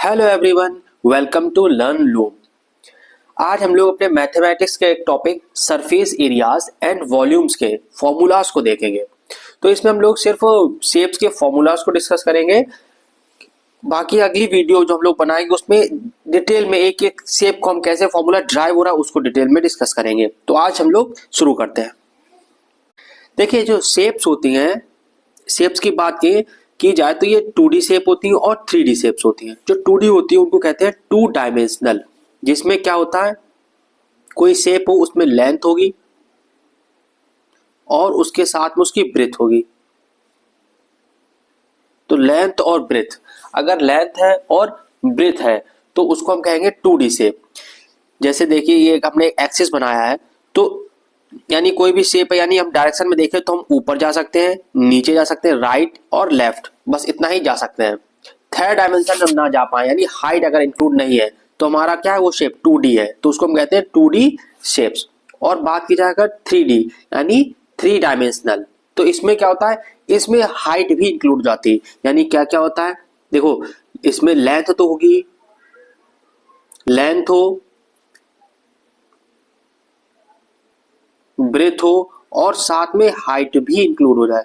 Hello everyone, welcome to Learn Loom. आज हम लोग अपने मैथमेटिक्स के एक topic surface areas and volumes के फॉर्मूलाज को देखेंगे। तो इसमें हम लोग सिर्फ शेप्स के फॉर्मूलाज को डिस्कस करेंगे। बाकी अगली वीडियो जो हम लोग बनाएंगे उसमें डिटेल में एक एक शेप को हम कैसे फॉर्मूला ड्राइव हो रहा है उसको डिटेल में डिस्कस करेंगे। तो आज हम लोग शुरू करते हैं। देखिए, जो शेप्स होती हैं, शेप्स की बात की जाए तो ये 2D शेप होती हैं और 3D शेप्स होती हैं। जो 2D होती है उनको कहते हैं टू डायमेंशनल, जिसमें क्या होता है, कोई शेप हो उसमें लेंथ होगी और उसके साथ में उसकी ब्रेथ होगी। तो लेंथ और ब्रेथ, अगर लेंथ है और ब्रेथ है तो उसको हम कहेंगे 2D शेप। जैसे देखिए, ये हमने एक एक्सिस बनाया है, तो यानी कोई भी शेप है, यानी हम डायरेक्शन में देखें तो हम ऊपर जा सकते हैं, नीचे जा सकते हैं, राइट और लेफ्ट, बस इतना ही जा सकते हैं। थर्ड डायमेंशन में हम ना जा पाए, यानी हाइट अगर इंक्लूड नहीं है तो हमारा क्या है, वो शेप 2D है, तो उसको हम कहते हैं 2D शेप्स। और बात की जाए अगर 3D यानी 3 डायमेंशनल, तो इसमें क्या होता है, इसमें हाइट भी इंक्लूड जाती है। यानी क्या क्या होता है, देखो इसमें लेंथ तो होगी, लेंथ हो, ब्रेथ हो और साथ में हाइट भी इंक्लूड हो जाए,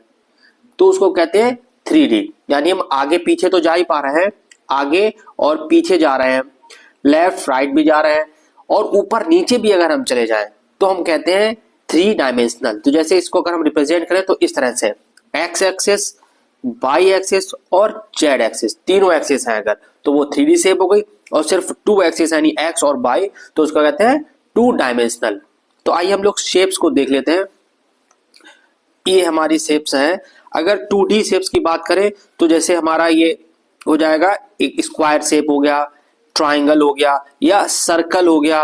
तो उसको कहते हैं 3D। यानी हम आगे पीछे तो जा ही पा रहे हैं, आगे और पीछे जा रहे हैं, लेफ्ट राइट भी जा रहे हैं, और ऊपर नीचे भी अगर हम चले जाएं तो हम कहते हैं 3 डायमेंशनल। तो जैसे इसको अगर हम रिप्रेजेंट करें तो इस तरह से एक्स एक्सिस, वाई एक्सिस और जेड एक्सिस, तीनों एक्सिस हैं अगर, तो वो 3D शेप हो गई। और सिर्फ 2 एक्सिस यानी एक्स और वाई, तो उसको कहते हैं 2 डायमेंशनल। तो आइए हम लोग शेप्स को देख लेते हैं। ये हमारी शेप्स हैं। अगर 2D शेप्स की बात करें तो जैसे हमारा ये हो जाएगा, एक स्क्वायर शेप हो गया, ट्राइंगल हो गया या सर्कल हो गया,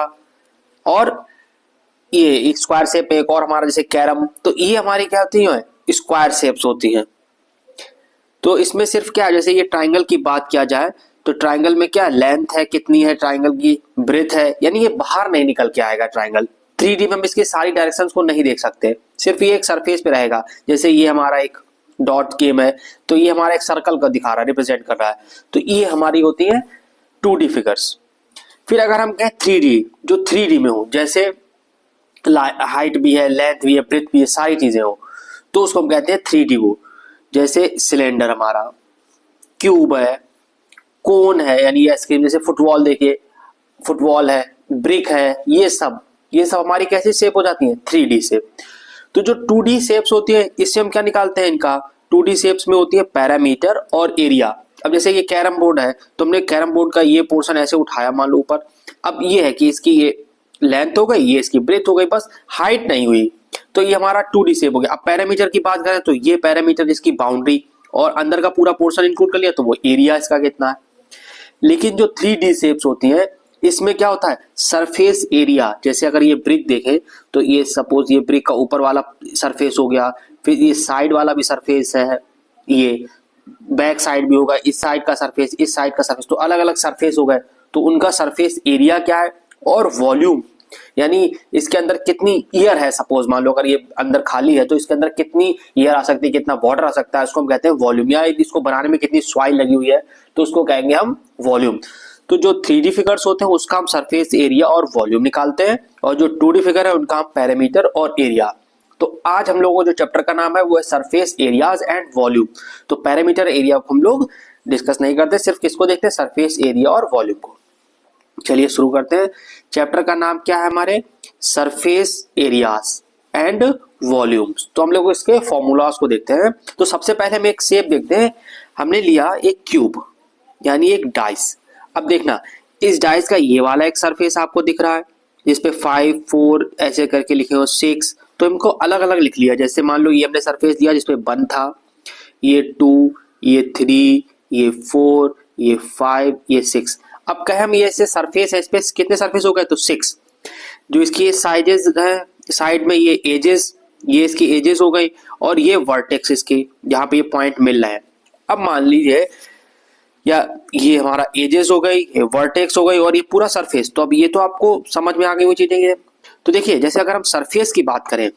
और ये स्क्वायर शेप एक और हमारा जैसे कैरम, तो ये हमारी क्या होती है, स्क्वायर शेप्स होती हैं। तो इसमें सिर्फ क्या है, जैसे ये ट्राइंगल की बात किया जाए तो ट्राइंगल में क्या लेंथ है, कितनी है ट्राइंगल की, ब्रेथ है, यानी ये बाहर नहीं निकल के आएगा ट्राइंगल। 3D में हम इसकी सारी डायरेक्शंस को नहीं देख सकते, सिर्फ ये एक सरफेस पे रहेगा। जैसे ये हमारा एक डॉट गेम है, तो ये हमारा एक सर्कल का दिखा रहा है, रिप्रेजेंट कर रहा है, तो ये हमारी होती है 2D फिगर्स। फिर अगर हम कहें 3D, जो 3D में हो, जैसे हाइट भी है, लेंथ भी है, ब्रेथ भी है, सारी चीजें हो, तो उसको हम कहते हैं 3D वो। जैसे सिलेंडर हमारा, क्यूब है, कोन है, यानी आइसक्रीम, जैसे फुटबॉल, देखिए फुटबॉल है, ब्रिक है, ये सब हमारी कैसी शेप हो जाती है, 3D शेप। तो जो 2D शेप्स होती है, इससे हम क्या निकालते हैं, इनका 2D शेप्स में होती है पैरामीटर और एरिया। अब जैसे ये कैरम बोर्ड है, तो हमने कैरम बोर्ड का ये पोर्शन ऐसे उठाया मान लो ऊपर, अब ये है कि इसकी ये लेंथ हो गई, ये इसकी ब्रेथ हो गई, बस हाइट नहीं हुई, तो ये हमारा 2D शेप हो गया। अब पैरामीटर की बात करें तो ये पैरामीटर, इसकी बाउंड्री और अंदर का पूरा पोर्शन इंक्लूड कर लिया, तो वो एरिया इसका कितना है। लेकिन जो 3D शेप्स होती हैं, इसमें क्या होता है, सरफेस एरिया। जैसे अगर ये ब्रिक देखें तो ये सपोज ये ब्रिक का ऊपर वाला सरफेस हो गया, फिर ये साइड वाला भी सरफेस है, ये बैक साइड भी होगा, इस साइड का सरफेस, इस साइड का सरफेस, तो अलग अलग सरफेस हो गए, तो उनका सरफेस एरिया क्या है। और वॉल्यूम, यानी इसके अंदर कितनी ईयर है, सपोज मान लो अगर ये अंदर खाली है तो इसके अंदर कितनी ईयर आ सकती है, कितना वाटर आ सकता है, उसको हम कहते हैं वॉल्यूम। या इसको बनाने में कितनी सॉइल लगी हुई है, तो उसको कहेंगे हम वॉल्यूम। तो जो 3D फिगर्स होते हैं उसका हम सरफेस एरिया और वॉल्यूम निकालते हैं, और जो 2D फिगर है उनका हम पैरामीटर और एरिया। तो आज हम लोगों को जो चैप्टर का नाम है वो है सरफेस एरियाज एंड वॉल्यूम। तो पैरामीटर एरिया को हम लोग डिस्कस नहीं करते, सिर्फ किसको देखते हैं, सरफेस एरिया और वॉल्यूम को। चलिए शुरू करते हैं। चैप्टर का नाम क्या है हमारे, सरफेस एरियाज एंड वॉल्यूम्स। तो हम लोग इसके फॉर्मूलाज को देखते हैं। तो सबसे पहले हम एक शेप देखते हैं। हमने लिया एक क्यूब, यानी एक डाइस। अब देखना, इस डाइस का ये वाला एक सरफेस आपको दिख रहा है जिसपे 5 4 ऐसे करके लिखे हो 6, तो इनको अलग अलग लिख लिया। जैसे मान लो ये हमने सरफेस दिया जिसपे 1 था, ये 2, ये 3, ये 4, ये 5, ये 6। अब कहें हम ये से सरफेस है, इस पे कितने सरफेस हो गए, तो 6। जो इसकी साइजेस है, साइड में ये एजेस, ये इसकी एजेस हो गई, और ये वर्टेक्स इसके जहां पे ये पॉइंट मिल रहा है। अब मान लीजिए, या ये हमारा एजेस हो गई, ये वर्टेक्स हो गई, और ये पूरा सरफेस। तो अब ये तो आपको समझ में आ गई वो चीजें ये। तो देखिए, जैसे अगर हम सरफेस की बात करें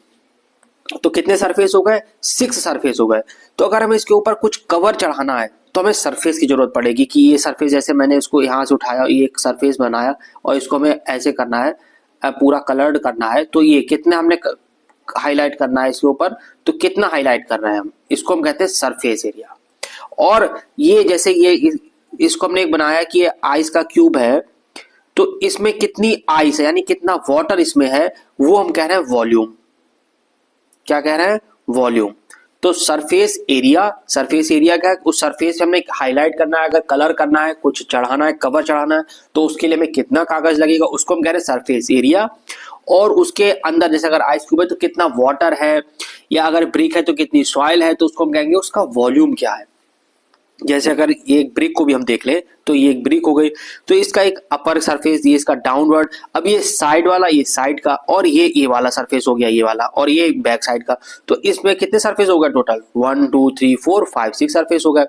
तो कितने सरफेस हो गए, 6 सरफेस हो गए। तो अगर हमें इसके ऊपर कुछ कवर चढ़ाना है तो हमें सरफेस की जरूरत पड़ेगी कि ये सरफेस, जैसे मैंने इसको यहाँ से उठाया, ये एक सरफेस बनाया और इसको हमें ऐसे करना है, पूरा कलर्ड करना है, तो ये कितना हमने हाईलाइट करना है इसके ऊपर, तो कितना हाईलाइट कर रहे हैं हम, इसको हम कहते हैं सरफेस एरिया। और ये जैसे ये इसको हमने एक बनाया कि ये आइस का क्यूब है, तो इसमें कितनी आइस है यानी कितना वाटर इसमें है, वो हम कह रहे हैं वॉल्यूम। क्या कह रहे हैं? वॉल्यूम। तो सरफेस एरिया क्या है? उस सरफेस पे हमने हाईलाइट करना है, अगर कलर करना है, कुछ चढ़ाना है, कवर चढ़ाना है, तो उसके लिए हमें कितना कागज लगेगा, उसको हम कह रहे हैं सरफेस एरिया। और उसके अंदर जैसे अगर आइस क्यूब है तो कितना वाटर है, या अगर ब्रिक है तो कितनी सॉइल है, तो उसको हम कहेंगे उसका वॉल्यूम क्या है। जैसे अगर ये एक ब्रिक को भी हम देख लें, तो ये एक ब्रिक हो गई, तो इसका एक अपर सरफेस, ये इसका डाउनवर्ड, अब ये साइड वाला, ये साइड का, और ये वाला सरफेस हो गया, ये वाला, और ये बैक साइड का। तो इसमें कितने सरफेस हो गए टोटल? 1 2 3 4 5 6 सरफेस हो गए।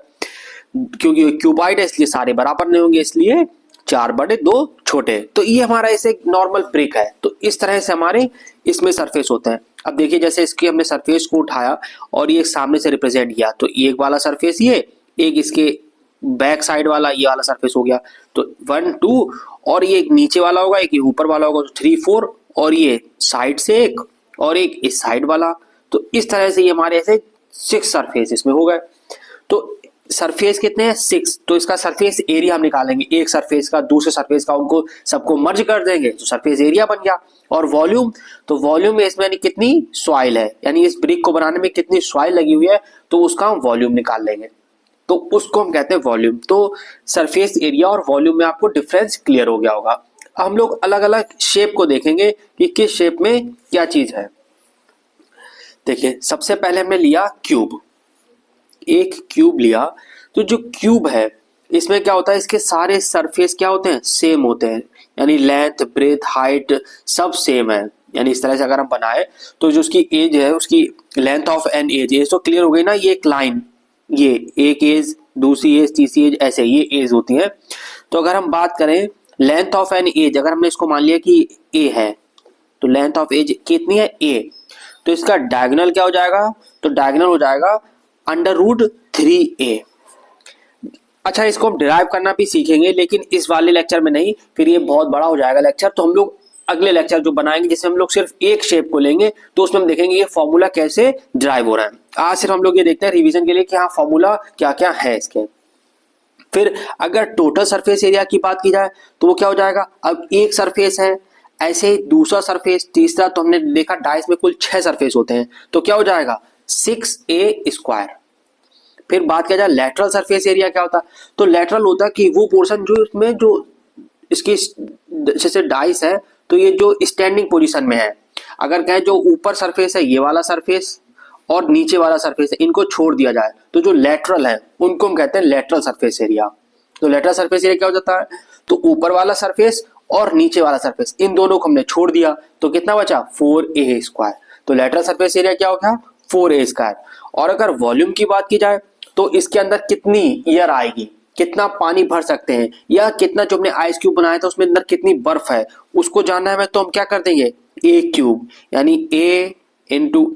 क्योंकि क्यूबाइड है इसलिए सारे बराबर नहीं होंगे, इसलिए 4 बड़े 2 छोटे। तो ये हमारा ऐसे नॉर्मल ब्रिक है। तो इस तरह से हमारे इसमें सरफेस होते हैं। अब देखिए जैसे इसके हमने सरफेस को उठाया और ये सामने से रिप्रेजेंट किया, तो एक वाला सरफेस ये, एक इसके बैक साइड वाला ये वाला सरफेस हो गया, तो 1 2, और ये एक नीचे वाला होगा, एक ऊपर वाला होगा, तो 3 4, और ये साइड से एक, और एक इस साइड वाला। तो इस तरह से ये हमारे ऐसे 6 सरफेस इसमें हो गए। तो सरफेस कितने हैं? 6। तो इसका सरफेस एरिया हम निकालेंगे, एक सरफेस का दूसरे सरफेस का, उनको सबको मर्ज कर देंगे तो सरफेस एरिया बन गया। और वॉल्यूम, तो वॉल्यूम में इसमें यानी कितनी सॉइल है, यानी इस ब्रिक को बनाने में कितनी सॉइल लगी हुई है, तो उसका हम वॉल्यूम निकाल लेंगे, तो उसको हम कहते हैं वॉल्यूम। तो सरफेस एरिया और वॉल्यूम में आपको डिफरेंस क्लियर हो गया होगा। हम लोग अलग अलग शेप को देखेंगे कि किस शेप में क्या चीज है। देखिए सबसे पहले हमने लिया क्यूब, एक क्यूब लिया। तो जो क्यूब है इसमें क्या होता है, इसके सारे सरफेस क्या होते हैं? सेम होते हैं, यानी लेंथ ब्रेथ हाइट सब सेम है। यानी इस तरह से अगर हम बनाए तो जो उसकी एज है, उसकी लेंथ ऑफ एन एज तो क्लियर हो गई ना, ये एक लाइन, ये एक एज, दूसरी एज, तीसरी एज, ऐसे ये एज होती है। तो अगर हम बात करें लेंथ ऑफ एन एज, अगर हमने इसको मान लिया कि ए है, तो लेंथ ऑफ एज कितनी है? ए। तो इसका डायगोनल क्या हो जाएगा? तो डायगोनल हो जाएगा √3a। अच्छा, इसको हम डिराइव करना भी सीखेंगे, लेकिन इस वाले लेक्चर में नहीं, फिर ये बहुत बड़ा हो जाएगा लेक्चर। तो हम लोग अगले लेक्चर जो बनाएंगे, जिसमें हम लोग सिर्फ एक शेप को लेंगे, तो उसमें हम देखेंगे ये फॉर्मूला कैसे ड्राइव हो रहा है। आज सिर्फ हम लोग ये देखते हैं रिवीजन के लिए कि हाँ फॉर्मूला क्या क्या है इसके। फिर अगर टोटल सरफेस एरिया की बात की जाए तो वो क्या हो जाएगा? अब एक सरफेस है, ऐसे ही दूसरा सरफेस, तीसरा, तो हमने देखा डाइस में कुल 6 सरफेस होते हैं, तो क्या हो जाएगा? 6a²। फिर बात किया जाए लेटरल सरफेस एरिया क्या होता है, तो लेटरल होता है कि वो पोर्शन जो इसमें जो इसकी जैसे डाइस है, तो ये जो स्टैंडिंग पोजीशन में है, अगर कहें जो ऊपर सरफेस है ये वाला सरफेस और नीचे वाला सरफेस है, इनको छोड़ दिया जाए तो जो लेटरल है उनको हम कहते हैं लेटरल सरफेस एरिया। तो लेटरल सरफेस एरिया क्या हो जाता है? तो ऊपर वाला सरफेस और नीचे वाला सरफेस, इन दोनों को हमने छोड़ दिया, तो कितना बचा? 4a²। तो लेटरल सरफेस एरिया क्या हो गया? 4a²। और अगर वॉल्यूम की बात की जाए तो इसके अंदर कितनी एयर आएगी, कितना पानी भर सकते हैं, या कितना जो हमने आइस क्यूब बनाया था उसमें अंदर कितनी बर्फ है, उसको जानना है हमें, तो हम क्या कर देंगे? a³ यानी a इंटू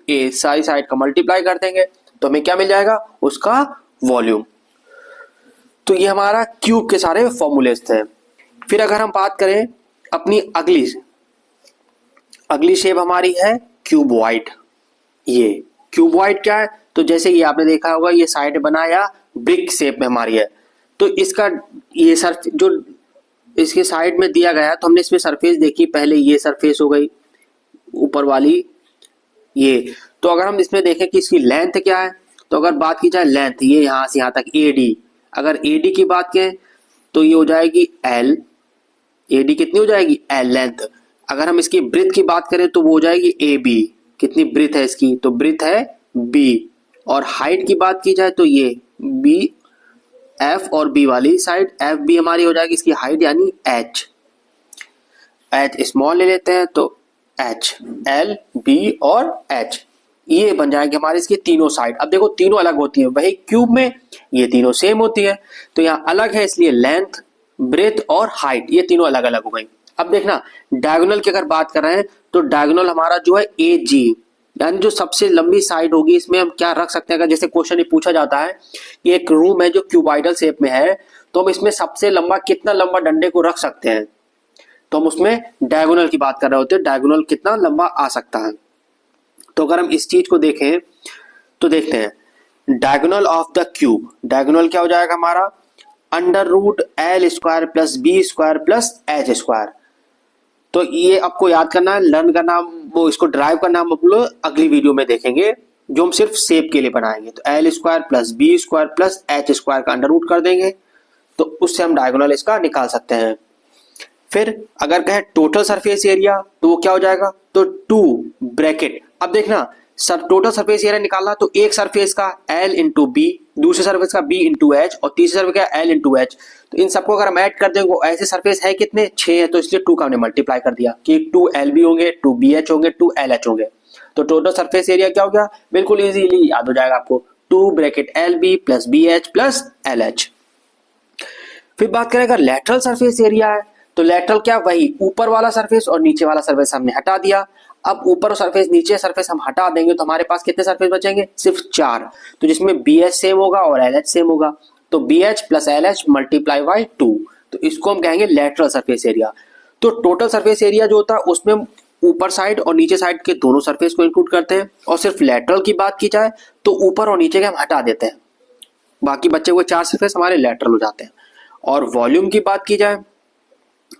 ए, सारी साइड का मल्टीप्लाई कर देंगे, तो हमें क्या मिल जाएगा? उसका वॉल्यूम। तो ये हमारा क्यूब के सारे फॉर्मूलेस थे। फिर अगर हम बात करें अपनी अगली शेप हमारी है क्यूबॉइड। ये क्यूबॉइड क्या है? तो जैसे ये आपने देखा होगा, ये साइड बनाया ब्रिक शेप में हमारी है, तो इसका ये जो इसके साइड में दिया गया, तो हमने इसमें सरफेस देखी, पहले ये सरफेस हो गई ऊपर वाली ये। तो अगर हम इसमें देखें कि इसकी लेंथ क्या है, तो अगर बात की जाए लेंथ, ये यहां से यहां तक AD, अगर AD की बात करें तो ये हो जाएगी L। AD कितनी हो जाएगी? L length. अगर हम इसकी ब्रेथ की बात करें तो वो हो जाएगी AB। कितनी ब्रेथ है इसकी? तो ब्रेथ है B। और हाइट की बात की जाए तो ये B, F और B वाली साइड FB हमारी हो जाएगी इसकी हाइट, यानी H स्मॉल ले लेते हैं तो H, L, B और H, ये बन जाएंगे हमारे इसके तीनों साइड। अब देखो तीनों अलग होती है, वही क्यूब में ये तीनों सेम होती है, तो यहाँ अलग है, इसलिए लेंथ ब्रेथ और हाइट ये तीनों अलग अलग हो गई। अब देखना डायगोनल की अगर बात कर रहे हैं तो डायगोनल हमारा जो है AG, यानी जो सबसे लंबी साइड होगी इसमें हम क्या रख सकते हैं। अगर जैसे क्वेश्चन ये पूछा जाता है कि एक रूम है जो क्यूबॉइडल शेप में है, तो हम इसमें सबसे लंबा कितना लंबा डंडे को रख सकते हैं, तो हम उसमें डायगोनल की बात कर रहे होते हैं, डायगोनल कितना लंबा आ सकता है। तो अगर हम इस चीज को देखें तो देखते हैं diagonal of the cube, diagonal क्या हो जाएगा हमारा under root L square plus B square plus H square. तो ये आपको याद करना है, लर्न करना, वो इसको ड्राइव करना हम लोग अगली वीडियो में देखेंगे, जो हम सिर्फ शेप के लिए बनाएंगे। तो L square plus B square plus H square का अंडर रूट कर देंगे, तो उससे हम डायगोनल इसका निकाल सकते हैं। फिर अगर कहें टोटल सरफेस एरिया तो वो क्या हो जाएगा, तो 2 ब्रैकेट, अब देखना सब टोटल सरफेस एरिया निकालना, तो एक सरफेस का L इंटू बी, दूसरे सरफेस का B इंटू एच और तीसरे सरफेस का L इंटू एच। तो इन सबको अगर हम ऐड कर देंगे, वो ऐसे सरफेस है कितने 6 है, तो इसलिए 2 का हमने मल्टीप्लाई कर दिया कि 2LB होंगे, 2BH होंगे, 2LH होंगे। तो टोटल सरफेस एरिया क्या हो गया, बिल्कुल इजीली याद हो जाएगा आपको, 2 bracket LB plus BH plus LH। फिर बात करें अगर लेटरल सरफेस एरिया है, तो लेटरल क्या, वही ऊपर वाला सरफेस और नीचे वाला सरफेस हमने हटा दिया। अब ऊपर सरफेस नीचे सरफेस हम हटा देंगे तो हमारे पास कितने सरफेस बचेंगे, सिर्फ 4। तो जिसमें BH सेम होगा और LH सेम होगा, तो BH plus LH multiply by 2, तो इसको हम कहेंगे लेटरल सरफेस एरिया। तो टोटल सरफेस एरिया जो होता है उसमें हम ऊपर साइड और नीचे साइड के दोनों सरफेस को इंक्लूड करते हैं, और सिर्फ लेटरल की बात की जाए तो ऊपर और नीचे के हम हटा देते हैं, बाकी बच्चे हुए 4 सरफेस हमारे लेटरल हो जाते हैं। और वॉल्यूम की बात की जाए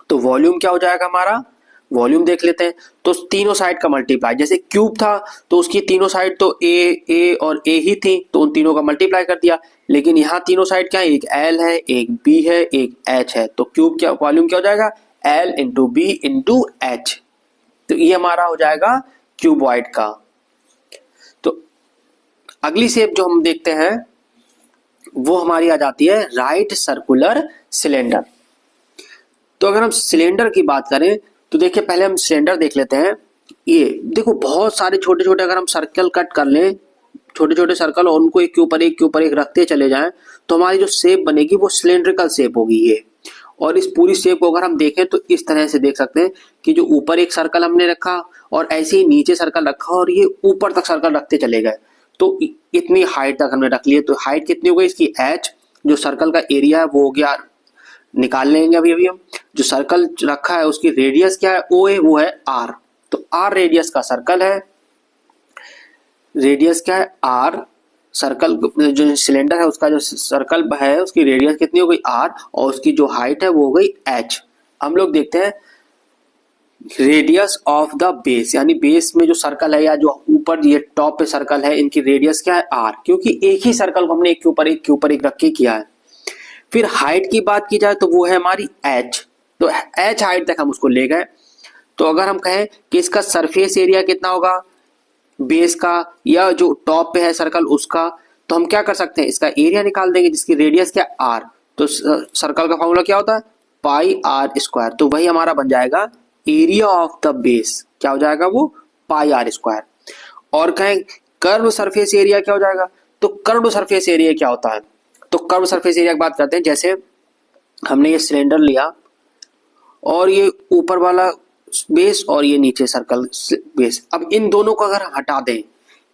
तो वॉल्यूम क्या हो जाएगा हमारा, वॉल्यूम देख लेते हैं, तो तीनों साइड का मल्टीप्लाई, जैसे क्यूब था तो उसकी तीनों साइड तो ए और ए ही थी, तो उन तीनों का मल्टीप्लाई कर दिया। लेकिन यहाँ तीनों साइड क्या है, एक एल है, एक बी है, एक एच है, तो क्यूब क्या वॉल्यूम क्या हो जाएगा, L into B into H. तो ये हमारा हो जाएगा क्यूबॉइड का। तो अगली शेप जो हम देखते हैं वो हमारी आ जाती है राइट सर्कुलर सिलेंडर। तो अगर हम सिलेंडर की बात करें तो देखिए पहले हम सिलेंडर देख लेते हैं। ये देखो बहुत सारे छोटे छोटे अगर हम सर्कल कट कर लें, छोटे छोटे सर्कल, और उनको एक के ऊपर एक रखते चले जाएं, तो हमारी जो शेप बनेगी वो सिलेंड्रिकल शेप होगी ये। और इस पूरी शेप को अगर हम देखें तो इस तरह से देख सकते हैं कि जो ऊपर एक सर्कल हमने रखा और ऐसे ही नीचे सर्कल रखा और ये ऊपर तक सर्कल रखते चले गए, तो इतनी हाइट तक हमने रख ली। तो हाइट कितनी हो गई इसकी, एच, जो सर्कल का एरिया है वो हो गया, निकाल लेंगे अभी हम। जो सर्कल रखा है उसकी रेडियस क्या है, ओ है, वो है आर, तो आर रेडियस का सर्कल है, रेडियस क्या है आर, सर्कल जो सिलेंडर है उसका जो सर्कल है उसकी रेडियस कितनी हो गई आर, और उसकी जो हाइट है वो हो गई एच। हम लोग देखते हैं रेडियस ऑफ द बेस, यानी बेस में जो सर्कल है या जो ऊपर ये टॉप पे सर्कल है, इनकी रेडियस क्या है आर, क्योंकि एक ही सर्कल को हमने एक के ऊपर एक रख के किया है। फिर हाइट की बात की जाए तो वो है हमारी एच, तो एच हाइट तक हम उसको ले गए। तो अगर हम कहें कि इसका सरफेस एरिया कितना होगा बेस का या जो टॉप पे है सर्कल उसका, तो हम क्या कर सकते हैं, इसका एरिया निकाल देंगे जिसकी रेडियस क्या आर। तो सर्कल का फॉर्मूला क्या होता है, पाई आर स्क्वायर, तो वही हमारा बन जाएगा एरिया ऑफ द बेस, क्या हो जाएगा वो पाई आर स्क्वायर। और कहें कर्व सरफेस एरिया क्या हो जाएगा, तो कर्व सरफेस एरिया क्या होता है, तो कर्व सरफेस एरिया की बात करते हैं। जैसे हमने ये सिलेंडर लिया और ये ऊपर वाला बेस और ये नीचे सर्कल बेस, अब इन दोनों को अगर हम हटा दें,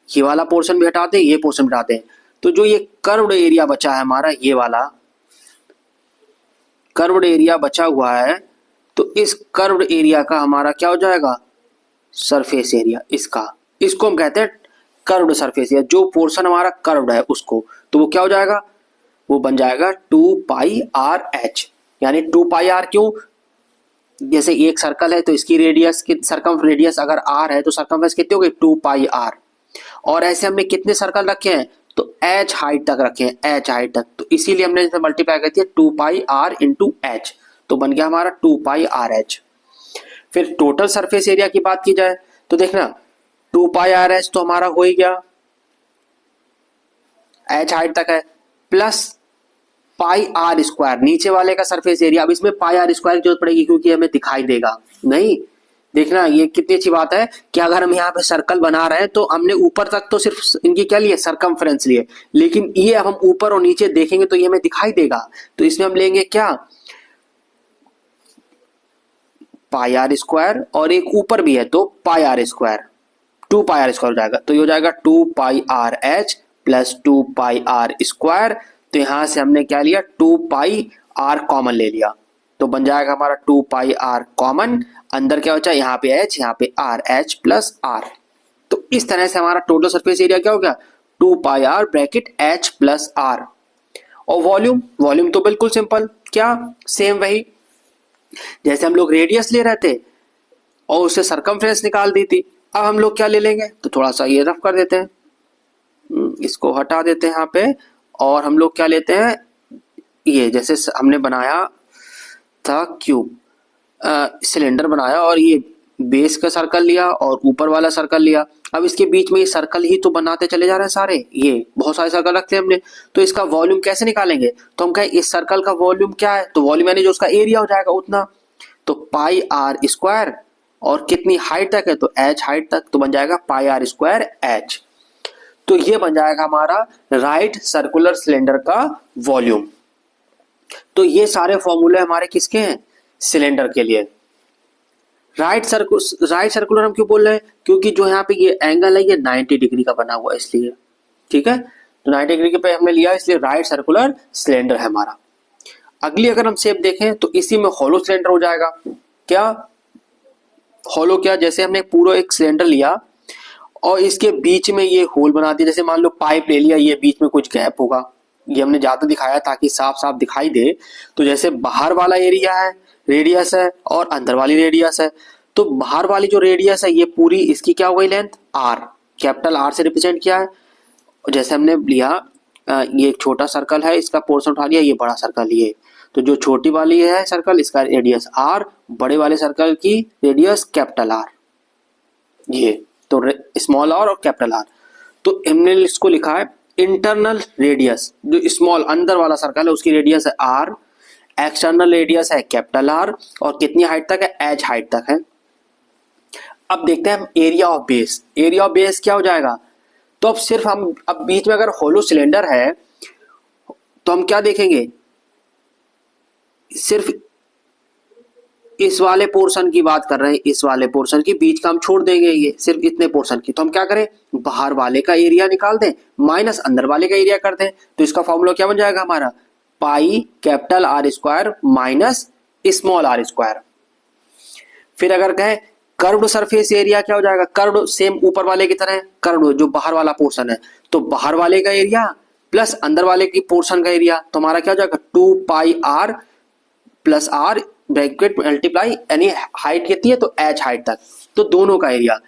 ये वाला पोर्शन भी हटा दें, ये पोर्शन भी हटा दें, तो जो ये कर्व्ड एरिया बचा है हमारा, ये वाला कर्व्ड एरिया बचा हुआ है, तो इस कर्व्ड एरिया का हमारा क्या हो जाएगा सरफेस एरिया, इसको हम कहते हैं कर्व्ड सरफेस एरिया। जो पोर्शन हमारा कर्व्ड है उसको, तो वो क्या हो जाएगा, वो बन जाएगा 2 पाई आर एच, यानी 2 पाई आर क्यों, जैसे एक सर्कल है तो इसकी रेडियस की सरकम रेडियस अगर आर है तो सरकमफ्रेंस कितनी हो गई 2 पाई आर। और ऐसे हमने कितने सर्कल रखे हैं, तो एच हाइट तक रखे हैं, एच हाइट तक, तो इसीलिए हमने इसे मल्टीप्लाई कर दिया 2 पाई आर इंटू एच, तो बन गया हमारा 2 पाई आर एच। फिर टोटल सरफेस एरिया की बात की जाए तो देखना 2 पाई आर एच तो हमारा हो ही गया, एच हाइट तक है, प्लस पाई आर स्क्वायर नीचे वाले का सरफेस एरिया। अब इसमें पाई आर स्क्वायर की जरूरत पड़ेगी क्योंकि हमें दिखाई देगा नहीं, देखना ये कितनी अच्छी बात है कि अगर हम यहाँ पे सर्कल बना रहे हैं तो हमने ऊपर तक तो सिर्फ इनकी क्या लिए सरकमफ्रेंस लिए, लेकिन ये अब हम ऊपर और नीचे देखेंगे तो ये हमें दिखाई देगा, तो इसमें हम लेंगे क्या पाई आर स्क्वायर, और एक ऊपर भी है तो pi R square, 2 pi R square हो जाएगा, तो ये हो जाएगा 2 pi R H plus 2 pi R square. तो यहां से हमने क्या लिया, 2 पाई आर कॉमन ले लिया, तो बन जाएगा हमारा 2 पाई आर कॉमन, अंदर क्या बचा, यहाँ पे एच, यहाँ पे आर, एच प्लस आर। तो इस तरह से हमारा टोटल सरफेस एरिया क्या हो गया, 2 pi R bracket H plus R. और वॉल्यूम, वॉल्यूम तो बिल्कुल सिंपल, क्या सेम वही जैसे हम लोग रेडियस ले रहे थे और उससे सरकमफ्रेंस निकाल दी थी। अब हम लोग क्या ले लेंगे, तो थोड़ा सा ये रफ कर देते हैं, इसको हटा देते हैं यहाँ पे, और हम लोग क्या लेते हैं, ये जैसे हमने बनाया था क्यूब, सिलेंडर बनाया और ये बेस का सर्कल लिया और ऊपर वाला सर्कल लिया। अब इसके बीच में ये सर्कल ही तो बनाते चले जा रहे हैं सारे, ये बहुत सारे सर्कल रखते हैं हमने, तो इसका वॉल्यूम कैसे निकालेंगे, तो हम कहें इस सर्कल का वॉल्यूम क्या है, तो वॉल्यूम यानी जो उसका एरिया हो जाएगा उतना, तो पाई आर स्क्वायर, और कितनी हाइट तक है, तो एच हाइट तक, तो बन जाएगा पाई आर स्क्वायर एच। तो ये बन जाएगा हमारा राइट सर्कुलर सिलेंडर का वॉल्यूम। तो ये सारे फॉर्मूले हमारे किसके हैं, सिलेंडर के लिए। राइट सर्कुलर हम क्यों बोल रहे हैं, क्योंकि जो यहाँ पे ये एंगल है ये 90 डिग्री का बना हुआ है इसलिए, ठीक है, तो 90 डिग्री के पे हमने लिया इसलिए राइट सर्कुलर सिलेंडर है हमारा। अगली अगर हम शेप देखें तो इसी में हॉलो सिलेंडर हो जाएगा। क्या हॉलो, क्या जैसे हमने पूरा एक सिलेंडर लिया और इसके बीच में ये होल बना दिया, जैसे मान लो पाइप ले लिया, ये बीच में कुछ गैप होगा, ये हमने ज्यादा दिखाया ताकि साफ साफ दिखाई दे। तो जैसे बाहर वाला एरिया है, रेडियस है, और अंदर वाली रेडियस है, तो बाहर वाली जो रेडियस है ये पूरी इसकी क्या हो गई लेंथ, आर, कैपिटल आर से रिप्रेजेंट किया है। जैसे हमने लिया ये एक छोटा सर्कल है, इसका पोर्शन उठा लिया, ये बड़ा सर्कल ये, तो जो छोटी वाली है सर्कल इसका रेडियस आर, बड़े वाले सर्कल की रेडियस कैपिटल आर, ये तो स्मॉल आर और कैपिटल आर। तो हमने इसको लिखा है इंटरनल रेडियस, जो स्मॉल अंदर वाला सर्कल है उसकी रेडियस है आर, एक्सटर्नल रेडियस है कैपिटल आर, और कितनी हाइट तक है, एच हाइट तक है। अब देखते हैं हम area of base, area of base क्या हो जाएगा, तो अब सिर्फ हम अब बीच में अगर होलो सिलेंडर है तो हम क्या देखेंगे, सिर्फ इस वाले पोर्शन की बात कर रहे हैं, इस वाले पोर्शन की, बीच का हम छोड़ देंगे, ये सिर्फ इतने पोर्शन की, तो हम क्या करें, बाहर वाले का एरिया निकाल दें माइनस अंदर वाले का एरिया कर दें। तो इसका फॉर्मूला क्या बन जाएगा हमारा, pi capital R square minus small R square. फिर अगर कहें कर्व्ड सरफेस एरिया क्या हो जाएगा, कर्व्ड सेम ऊपर वाले की तरह, कर्व्ड जो बाहर वाला पोर्शन है, तो बाहर वाले का एरिया प्लस अंदर वाले की पोर्शन का एरिया, तो हमारा क्या हो जाएगा 2 pi R plus R bracket multiply, यानी हाइट कितनी है तो एच हाइट तक, तो दोनों का एरिया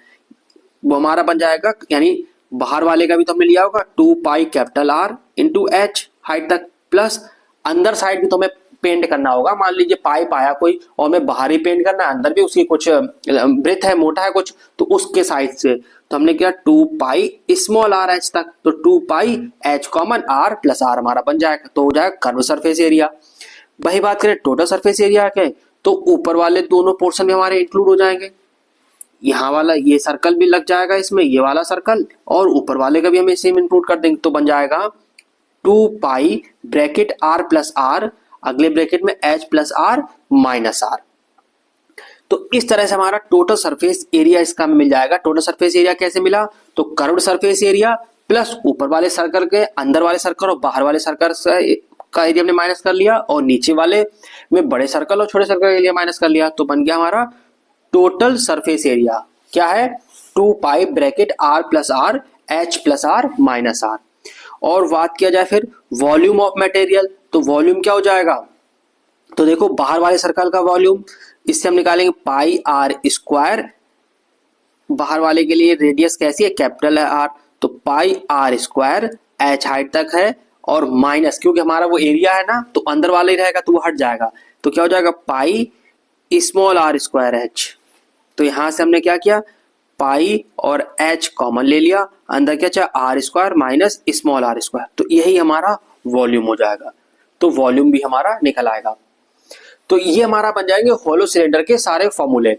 वो हमारा बन जाएगा, यानी बाहर वाले का भी तो हमने लिया होगा 2 पाई capital are into H height तक, प्लस अंदर साइड भी तो हमें पेंट करना होगा, मान लीजिए पाइप आया कोई और मैं बाहर ही पेंट करना है, अंदर भी उसकी कुछ ब्रेथ है, मोटा है कुछ, तो उसके साइड से तो हमने किया 2 पाई स्मॉल आर एच तक, तो 2 pi H common R plus R हमारा बन जाएगा, तो हो जाएगा कर्व सरफेस एरिया। वही बात करें टोटल सरफेस एरिया के, तो ऊपर वाले दोनों पोर्शन में हमारे इंक्लूड हो जाएंगे, यहाँ वाला ये सर्कल भी लग जाएगा इसमें, ये वाला सर्कल, और ऊपर वाले का भी हम इसी में इंक्लूड कर देंगे, तो बन जाएगा 2 pi bracket R plus R, अगले ब्रैकेट में H plus R minus R. तो इस तरह से हमारा टोटल सरफेस एरिया इसका मिल जाएगा। टोटल सरफेस एरिया कैसे मिला, तो कर्व्ड सरफेस एरिया प्लस ऊपर वाले सर्कल के अंदर वाले सर्कल और बाहर वाले सर्कल का एरिया हमने माइनस कर लिया, और नीचे वाले में बड़े सर्कल और छोटे सर्कल का एरिया माइनस कर लिया, तो बन गया हमारा टोटल सरफेस एरिया क्या है, 2 pi bracket R plus R H plus R minus R. और बात किया जाए फिर वॉल्यूम ऑफ मटेरियल, तो वॉल्यूम क्या हो जाएगा, तो देखो बाहर वाले सर्कल का वॉल्यूम, इससे हम निकालेंगे पाई आर स्क्वायर, बाहर वाले के लिए रेडियस कैसी है कैपिटल है आर, तो pi R square H height तक है, और माइनस क्योंकि हमारा वो एरिया है ना, तो अंदर वाले रहेगा तो वो हट जाएगा, तो क्या हो जाएगा pi small R square H. तो यहां से हमने क्या किया, पाई और एच कॉमन ले लिया, अंदर क्या चाहे R square minus small R square, तो यही हमारा वॉल्यूम हो जाएगा, तो वॉल्यूम भी हमारा निकल आएगा। तो ये हमारा बन जाएंगे होलो सिलेंडर के सारे फॉर्मूले।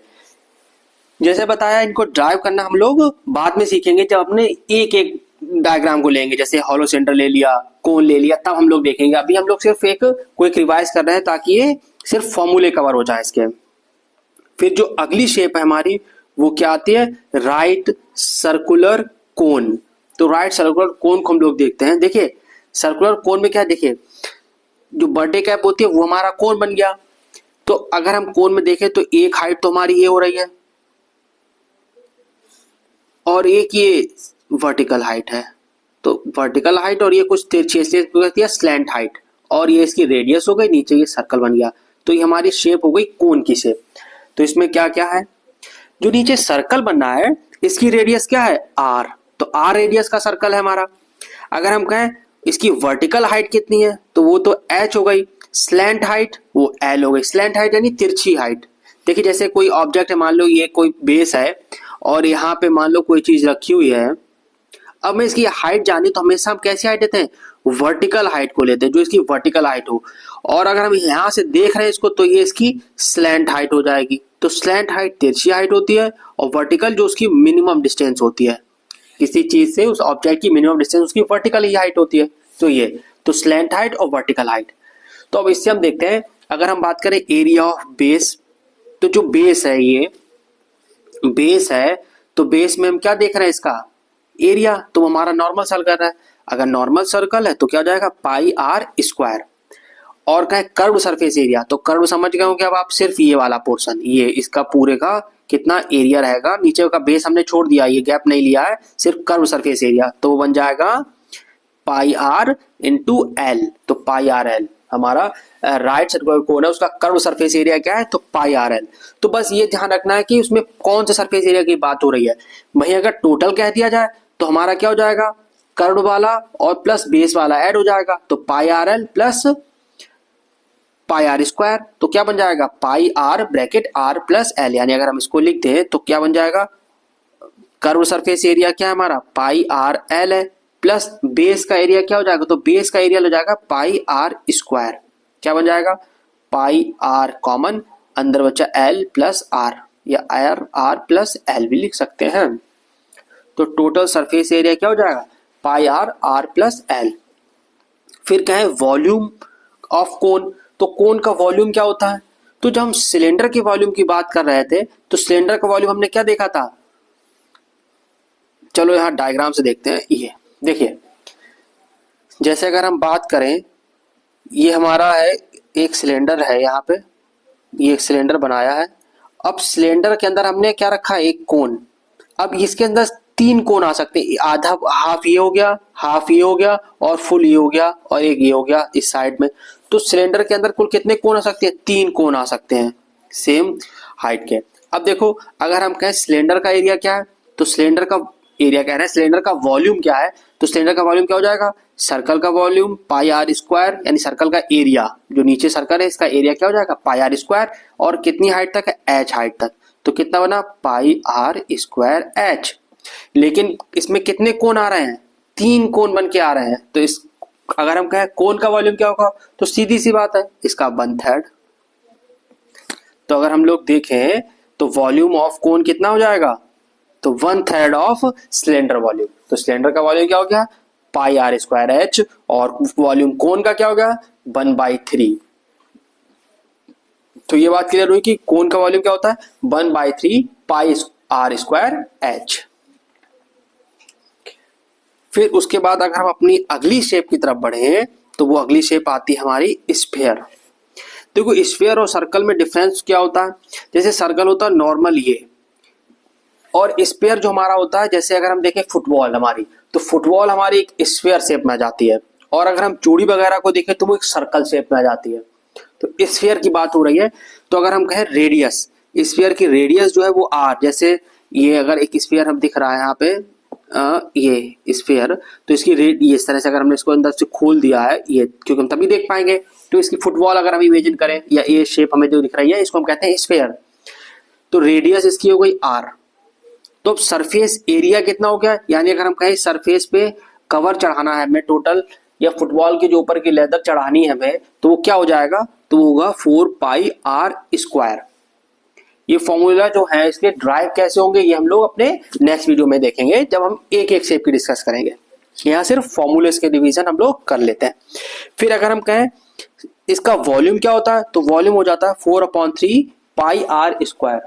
जैसे बताया इनको ड्राइव करना हम लोग बाद में सीखेंगे, जब अपने एक एक डायग्राम को लेंगे, जैसे होलो सिलेंडर ले लिया, कोन ले लिया, तब हम लोग देखेंगे। अभी हम लोग सिर्फ एक क्विक रिवाइज कर रहे हैं ताकि ये सिर्फ फॉर्मूले कवर हो जाए इसके। फिर जो अगली शेप है हमारी वो क्या आती है, राइट सर्कुलर कोन। तो राइट सर्कुलर कोन को हम लोग देखते हैं। देखिए सर्कुलर कोन में क्या है, देखिए जो बर्थडे कैप होती है वो हमारा कोन बन गया। तो अगर हम कोन में देखें तो एक हाइट तो हमारी ये हो रही है और एक ये वर्टिकल हाइट है। तो वर्टिकल हाइट और ये कुछ तिरछी है स्लैंट हाइट, और ये इसकी रेडियस हो गई, नीचे ये सर्कल बन गया। तो ये हमारी शेप हो गई कोन की शेप। तो इसमें क्या क्या है, जो नीचे सर्कल बनना है इसकी रेडियस क्या है, आर। तो आर रेडियस का सर्कल है हमारा। अगर हम कहें इसकी वर्टिकल हाइट कितनी है तो वो तो एच हो गई, स्लैंट हाइट वो एल हो गई। स्लैंट हाइट यानी तिरछी हाइट। देखिए जैसे कोई ऑब्जेक्ट है, मान लो ये कोई बेस है और यहाँ पे मान लो कोई चीज रखी हुई है। अब मैं इसकी हाइट जानी तो हमेशा हम कैसी हाइट लेते हैं, वर्टिकल हाइट को लेते हैं, जो इसकी वर्टिकल हाइट हो। और अगर हम यहाँ से देख रहे हैं इसको तो ये इसकी स्लैंट हाइट हो जाएगी। तो स्लैंट हाइट तिरछी हाइट होती है और वर्टिकल जो उसकी मिनिमम डिस्टेंस होती है, किसी चीज से उस ऑब्जेक्ट की मिनिमम डिस्टेंस उसकी वर्टिकल ही हाइट होती है। तो ये तो स्लैंट हाइट और वर्टिकल हाइट। तो अब इससे हम देखते हैं, अगर हम बात करें एरिया ऑफ बेस, तो जो बेस है ये बेस है, तो बेस में हम क्या देख रहे हैं, इसका एरिया। तो हमारा नॉर्मल सर्कल है, अगर नॉर्मल सर्कल है तो क्या हो जाएगा, पाई आर स्क्वायर। और कहें कर्व सरफेस एरिया, तो कर्व समझ गए होंगे अब आप, सिर्फ ये वाला पोर्शन, ये इसका पूरे का कितना एरिया रहेगा, नीचे का बेस हमने छोड़ दिया, ये गैप नहीं लिया है, सिर्फ कर्व सरफेस एरिया। तो वो बन जाएगा पाई आर इंटू एल। तो पाई आर एल हमारा राइट सर्कुलर कोन है, उसका कर्व सरफेस एरिया क्या है, तो पाई आर एल। तो बस ये ध्यान रखना है कि उसमें कौन से सरफेस एरिया की बात हो रही है। वहीं अगर टोटल कह दिया जाए तो हमारा क्या हो जाएगा, कर्व वाला और प्लस बेस वाला ऐड हो जाएगा। तो pi R L plus pi R square. तो क्या बन जाएगा, pi R bracket R plus L. यानी अगर हम इसको लिखते हैं तो क्या बन जाएगा, कर्व सरफेस एरिया क्या है हमारा, पाई आर एल है, प्लस बेस का एरिया क्या हो जाएगा, तो बेस का एरिया हो जाएगा पाई आर स्क्वायर। क्या बन जाएगा, पाई आर कॉमन, अंदर बचा एल प्लस आर, या आर प्लस एल भी लिख सकते हैं। तो टोटल सरफेस एरिया क्या हो जाएगा, पाई आर प्लस एल। फिर क्या है, वॉल्यूम ऑफ कोन। तो कोन का वॉल्यूम क्या होता है, तो जब हम सिलेंडर के वॉल्यूम की बात कर रहे थे तो सिलेंडर का वॉल्यूम हमने क्या देखा था, चलो यहां डायग्राम से देखते हैं। ये देखिए, जैसे अगर हम बात करें, ये हमारा है एक सिलेंडर है, यहाँ पे ये एक सिलेंडर बनाया है। अब सिलेंडर के अंदर हमने क्या रखा है, एक कोन। अब इसके अंदर 3 कोन आ सकते हैं, आधा हाफ ये हो गया, हाफ ये हो गया और फुल ये हो गया और एक ये हो गया इस साइड में। तो सिलेंडर के अंदर कुल कितने कोन आ सकते हैं, 3 कोन आ सकते हैं सेम हाइट के। अब देखो अगर हम कहें सिलेंडर का एरिया क्या है, तो सिलेंडर का एरिया कह रहे हैं, सिलेंडर का वॉल्यूम क्या है, तो सिलेंडर का वॉल्यूम क्या हो जाएगा, सर्कल का वॉल्यूम पाई आर स्क्वायर, यानी सर्कल का एरिया, जो नीचे सर्कल है इसका एरिया क्या हो जाएगा, पाई आर स्क्वायर। और कितनी हाइट तक है, एच हाइट तक। तो कितना बना, पाई आर स्क्वायर एच। लेकिन इसमें कितने कोण आ रहे हैं, 3 कोण बन के आ रहे हैं। तो इस अगर हम कहें कोण का वॉल्यूम क्या होगा, तो सीधी सी बात है इसका 1/3। तो अगर हम लोग देखें तो वॉल्यूम ऑफ कोण कितना हो जाएगा, तो 1/3 ऑफ सिलेंडर वॉल्यूम। तो सिलेंडर का वॉल्यूम क्या हो गया, पाई आर स्क्वायर एच, और वॉल्यूम कोण का क्या हो गया, 1/3। तो ये बात क्लियर हुई कि कोण का वॉल्यूम क्या होता है, 1/3 पाई आर स्क्वायर एच। फिर उसके बाद अगर हम अपनी अगली शेप की तरफ बढ़े तो वो अगली शेप आती है हमारी स्फीयर। देखो स्फीयर और सर्कल में डिफरेंस क्या होता है, जैसे सर्कल होता है नॉर्मल ये, और स्फीयर जो हमारा होता है, जैसे अगर हम देखें फुटबॉल हमारी, तो फुटबॉल हमारी एक स्फीयर शेप में आ जाती है, और अगर हम चूड़ी वगैरह को देखें तो वो एक सर्कल शेप में आ जाती है। तो स्फीयर की बात हो रही है। तो अगर हम कहें रेडियस, स्फीयर की रेडियस जो है वो आर, जैसे ये अगर एक स्फीयर हम दिख रहा है यहाँ पे, ये स्फीयर, तो इसकी ये इस तरह से अगर हमने इसको अंदर से खोल दिया है ये, क्योंकि हम तभी देख पाएंगे। तो इसकी फुटबॉल अगर हम इमेजिन करें, या ये शेप हमें जो दिख रही है इसको हम कहते हैं स्फीयर। तो रेडियस इसकी हो गई आर। तो सरफेस एरिया कितना हो गया, यानी अगर हम कहें सरफेस पे कवर चढ़ाना है हमें टोटल, या फुटबॉल के जो ऊपर की लेदर चढ़ानी है हमें, तो वो क्या हो जाएगा, तो वो होगा 4 पाई आर स्क्वायर। ये फॉर्मूला जो है इसके ड्राइव कैसे होंगे ये हम लोग अपने नेक्स्ट वीडियो में देखेंगे, जब हम एक एक शेप की डिस्कस करेंगे। यहाँ सिर्फ फॉर्मूले के डिवीजन हम लोग कर लेते हैं। फिर अगर हम कहें इसका वॉल्यूम क्या होता है, तो वॉल्यूम हो जाता है 4/3 पाई आर स्क्वायर।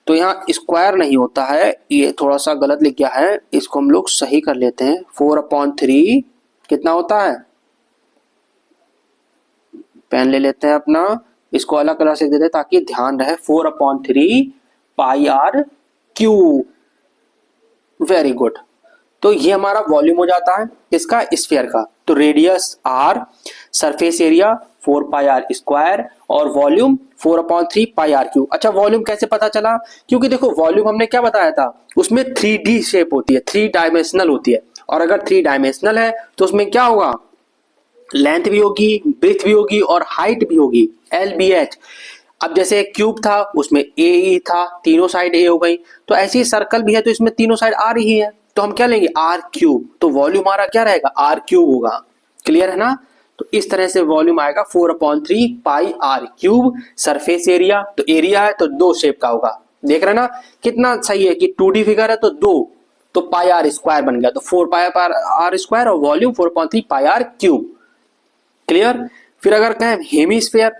तो यहाँ स्क्वायर नहीं होता है, ये थोड़ा सा गलत लिख गया है, इसको हम लोग सही कर लेते हैं। 4/3 कितना होता है, पेन ले लेते हैं अपना, इसको अलग कलर से दे दें ताकि ध्यान रहे। 4/3 pi R cube, very good. तो ये हमारा वॉल्यूम हो जाता है किसका, स्फीयर का। तो radius R, surface area 4 pi R square और वॉल्यूम 4/3 पाई आर क्यूब। अच्छा वॉल्यूम कैसे पता चला, क्योंकि देखो वॉल्यूम हमने क्या बताया था, उसमें 3D शेप होती है, 3 डायमेंशनल होती है। और अगर 3 डायमेंशनल है तो उसमें क्या होगा, लेंथ भी होगी, ब्रेथ भी होगी और हाइट भी होगी, LBH। अब जैसे क्यूब था उसमें AE था, तीनों साइड A हो गई, तो ऐसे ही सर्कल भी है तो इसमें तीनों साइड R ही है, तो हम क्या लेंगे R क्यूब। तो वॉल्यूम हमारा क्या रहेगा, R क्यूब होगा। क्लियर है ना। तो इस तरह से वॉल्यूम आएगा 4/3 pi R cube. Surface area, तो एरिया है तो 2 शेप का होगा, देख रहे ना कितना सही है कि 2D फिगर है तो 2, तो पाई आर स्क्वायर बन गया, तो 4 पाई आर स्क्वायर और volume 4/3 pi R cube. Clear. फिर अगर कहें हेमीस्फीयर,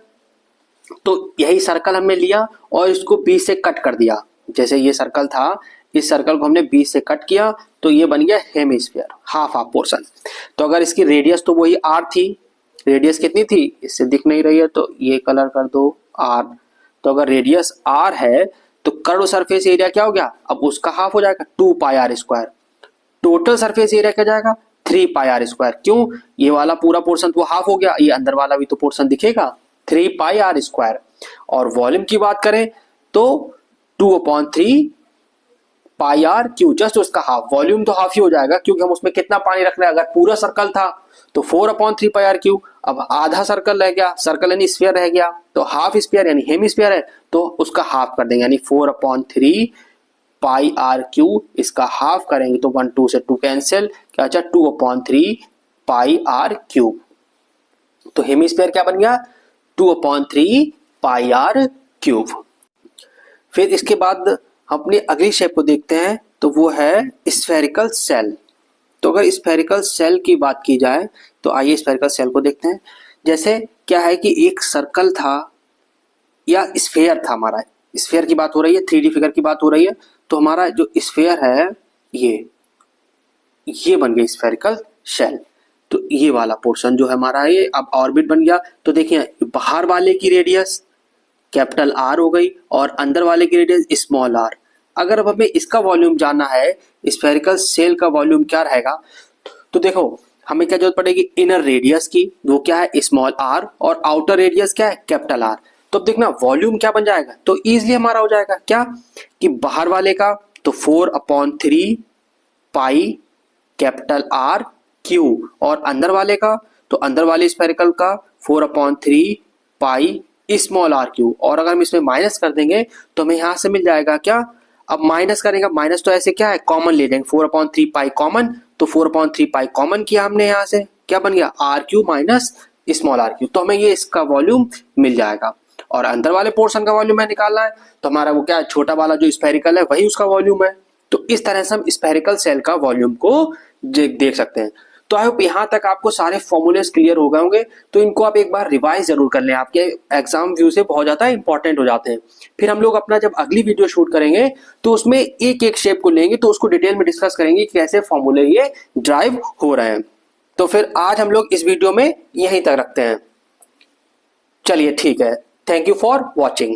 तो यही सर्कल हमने लिया और इसको बीच से कट कर दिया। जैसे ये सर्कल था, इस सर्कल को हमने बीच से कट किया तो ये बन गया हेमीस्फीयर, हाफ हाफ पोर्शन। तो अगर इसकी रेडियस तो वही आर थी, रेडियस कितनी थी, इससे दिख नहीं रही है तो ये कलर कर दो आर। तो अगर रेडियस आर है तो कर्व सरफेस एरिया क्या हो गया, अब उसका हाफ हो जाएगा 2 pi R square. Total surface area क्या जाएगा 3 पाई आर स्क्वायर। क्यों, ये वाला पूरा पोर्शन तो हाफ हो गया, ये अंदर वाला भी तो पोर्शन दिखेगा, 3 पाई आर स्क्वायर। और वॉल्यूम की बात करें तो 2/3 पाई आर क्यूब, जस्ट उसका हाफ। वॉल्यूम तो हाफ ही हो जाएगा क्योंकि हम उसमें कितना पानी रख रहे हैं, अगर पूरा सर्कल था तो 4/3 पाई आर क्यूब, अब आधा सर्कल रह गया, सर्कल यानी स्फीयर रह गया, तो हाफ स्फीयर यानी हेमीस्फीयर है तो उसका हाफ कर देंगे, यानी 4/3 पाई आर क्यूब, इसका हाफ करेंगे तो 1 2 से 2 कैंसिल, क्या अच्छा 2/3 पाई आर क्यूब। तो हेमीस्फीयर क्या बन गया 2/3 पाई आर क्यूब। फिर इसके बाद अपनी अगली शेप को देखते हैं, तो वो है स्फेरिकल सेल। तो अगर स्फेरिकल सेल की बात की जाए तो आइए स्फेरिकल सेल को देखते हैं। जैसे क्या है कि एक सर्कल था या स्फेयर था, हमारा स्फेयर की बात हो रही है, 3D फिगर की बात हो रही है, तो हमारा जो स्फेयर है ये बन गया स्फेरिकल सेल। तो ये वाला पोर्शन जो है हमारा ये अब ऑर्बिट बन गया। तो देखिए बाहर वाले की रेडियस कैपिटल आर हो गई और अंदर वाले की रेडियस स्मॉल आर। अगर अब हमें इसका वॉल्यूम जानना है, स्फेरिकल सेल का वॉल्यूम क्या रहेगा, तो देखो हमें क्या जरूरत पड़ेगी, इनर रेडियस की, वो क्या है स्मॉल आर, और आउटर रेडियस क्या है कैपिटल आर। तो अब देखना वॉल्यूम क्या बन जाएगा, तो इजिली हमारा हो जाएगा क्या कि बाहर वाले का तो 4/3 पाई कैपिटल आर क्यू, और अंदर वाले का तो अंदर वाले स्फेरिकल का 4/3 पाई स्मॉल आर क्यू। और अगर हम इसमें माइनस कर देंगे तो हमें यहां से मिल जाएगा क्या, अब माइनस करेंगे, माइनस तो ऐसे क्या है कॉमन ले लेंगे, 4/3 पाई कॉमन, तो 4/3 पाई कॉमन किया हमने, यहां से क्या बन गया R cube minus small R cube, तो हमें ये इसका वॉल्यूम मिल जाएगा। और अंदर वाले पोर्शन का वॉल्यूम है निकालना है, तो हमारा वो क्या है छोटा वाला जो स्फेरिकल है वही उसका वॉल्यूम है। तो इस तरह से हम स्फेरिकल सेल का वॉल्यूम को देख सकते हैं। तो आई होप यहाँ तक आपको सारे फॉर्मूलेस क्लियर हो गए होंगे, तो इनको आप एक बार रिवाइज जरूर कर लें, आपके एग्जाम व्यू से बहुत ज्यादा इंपॉर्टेंट हो जाते हैं। फिर हम लोग अपना जब अगली वीडियो शूट करेंगे तो उसमें एक एक शेप को लेंगे, तो उसको डिटेल में डिस्कस करेंगे कि कैसे फॉर्मूले ये ड्राइव हो रहे हैं। तो फिर आज हम लोग इस वीडियो में यहीं तक रखते हैं। चलिए ठीक है, थैंक यू फॉर वॉचिंग।